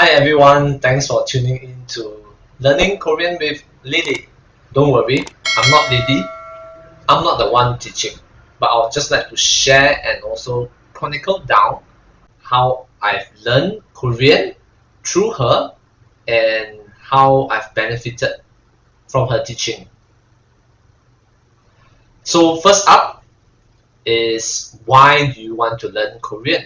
Hi everyone, thanks for tuning in to Learning Korean with Lily. Don't worry, I'm not Lily, I'm not the one teaching, but I'll just like to share and also chronicle down how I've learned Korean through her and how I've benefited from her teaching. So first up is why do you want to learn Korean?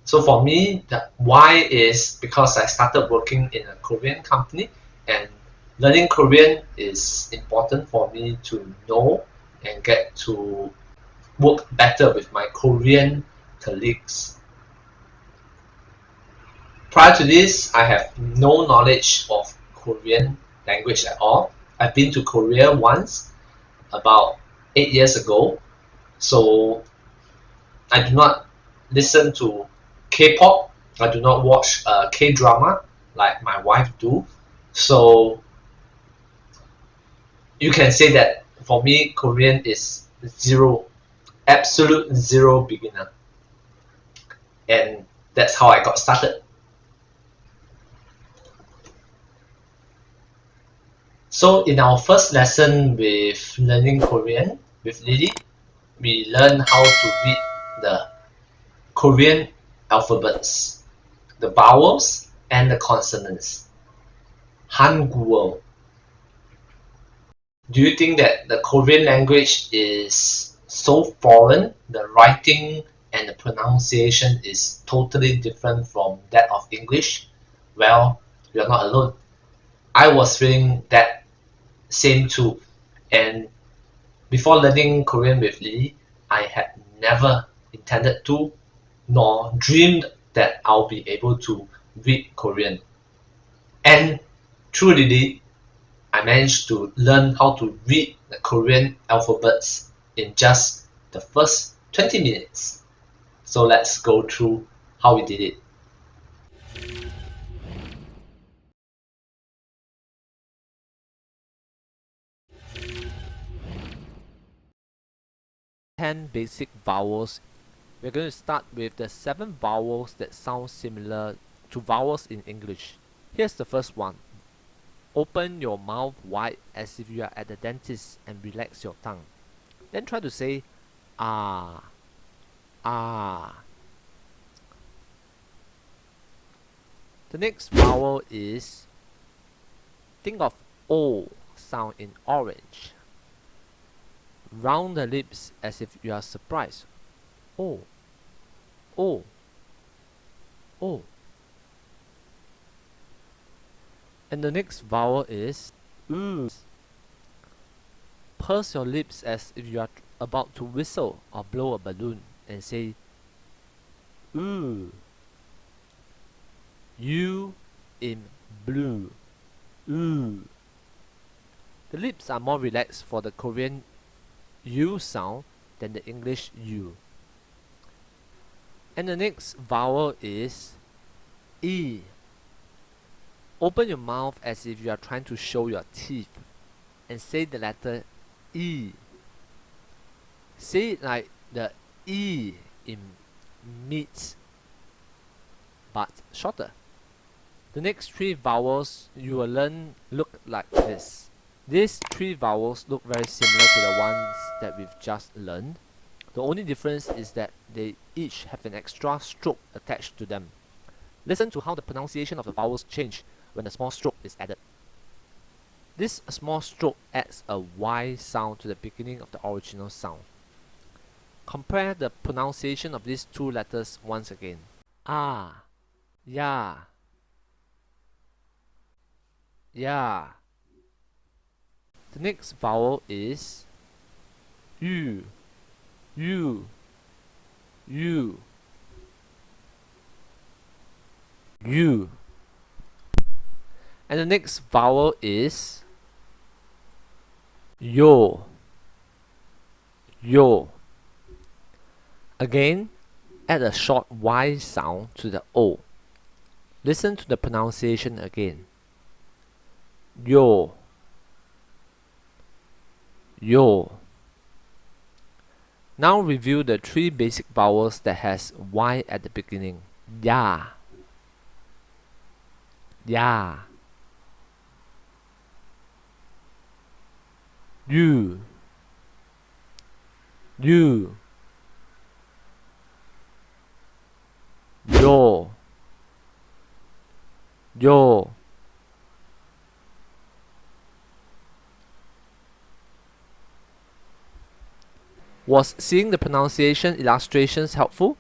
So for me, the why is because I started working in a Korean company and learning Korean is important for me to know and get to work better with my Korean colleagues. Prior to this, I have no knowledge of Korean language at all. I've been to Korea once about 8 years ago, so I do not listen to K-pop. I do not watch K-drama like my wife do. So you can say that for me, Korean is zero, absolute zero beginner, and that's how I got started. So in our first lesson with learning Korean with Lily, we learn how to read the Korean alphabets, the vowels and the consonants. Hangul. Do you think that the Korean language is so foreign, the writing and the pronunciation is totally different from that of English? Well, you're not alone. I was feeling that same too. And before learning Korean with Lee, I had never intended to nor dreamed that I'll be able to read Korean. And through Lily, I managed to learn how to read the Korean alphabets in just the first 20 minutes. So let's go through how we did it. Ten basic vowels. We're going to start with the 7 vowels that sound similar to vowels in English. Here's the first one. Open your mouth wide as if you are at the dentist and relax your tongue. Then try to say ah, ah. The next vowel is, think of O sound in orange. Round the lips as if you are surprised. O, O, O. And the next vowel is oo. Purse your lips as if you are about to whistle or blow a balloon and say ooh. U in blue. Ooh. The lips are more relaxed for the Korean U sound than the English U. And the next vowel is E. Open your mouth as if you are trying to show your teeth and say the letter E. Say it like the E in meat, but shorter. The next 3 vowels you will learn look like this. These 3 vowels look very similar to the ones that we've just learned. The only difference is that they each have an extra stroke attached to them. Listen to how the pronunciation of the vowels change when a small stroke is added. This small stroke adds a Y sound to the beginning of the original sound. Compare the pronunciation of these 2 letters once again. Ah, ya, ya. The next vowel is U, U, U, U. And the next vowel is yo, yo. Again, add a short Y sound to the O. Listen to the pronunciation again. Yo, yo. Now review the 3 basic vowels that has Y at the beginning. Ya, Ya. You. You. Yo. Yo. Was seeing the pronunciation illustrations helpful?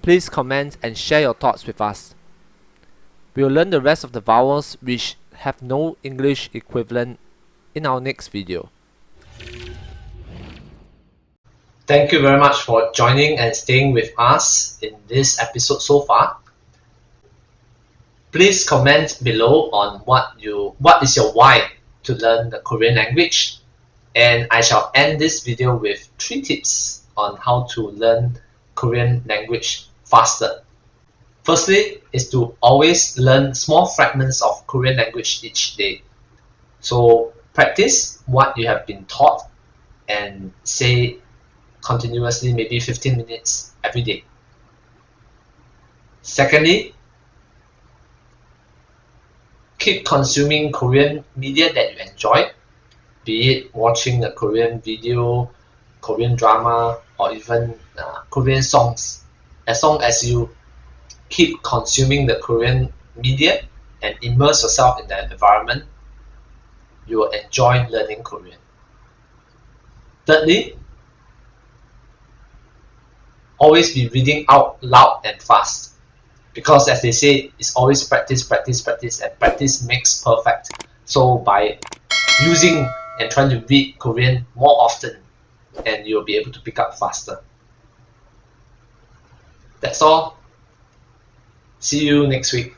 Please comment and share your thoughts with us. We'll learn the rest of the vowels which have no English equivalent in our next video. Thank you very much for joining and staying with us in this episode so far. Please comment below on what is your why to learn the Korean language, and I shall end this video with 3 tips on how to learn Korean language faster. Firstly is to always learn small fragments of Korean language each day. So practice what you have been taught and say continuously, maybe 15 minutes every day. Secondly, keep consuming Korean media that you enjoy, be it watching a Korean video, Korean drama, or even Korean songs. As long as you keep consuming the Korean media and immerse yourself in that environment, you will enjoy learning Korean. Thirdly, always be reading out loud and fast, because as they say, it's always practice, practice, practice, and practice makes perfect. So by using and trying to read Korean more often, and you'll be able to pick up faster. That's all. See you next week.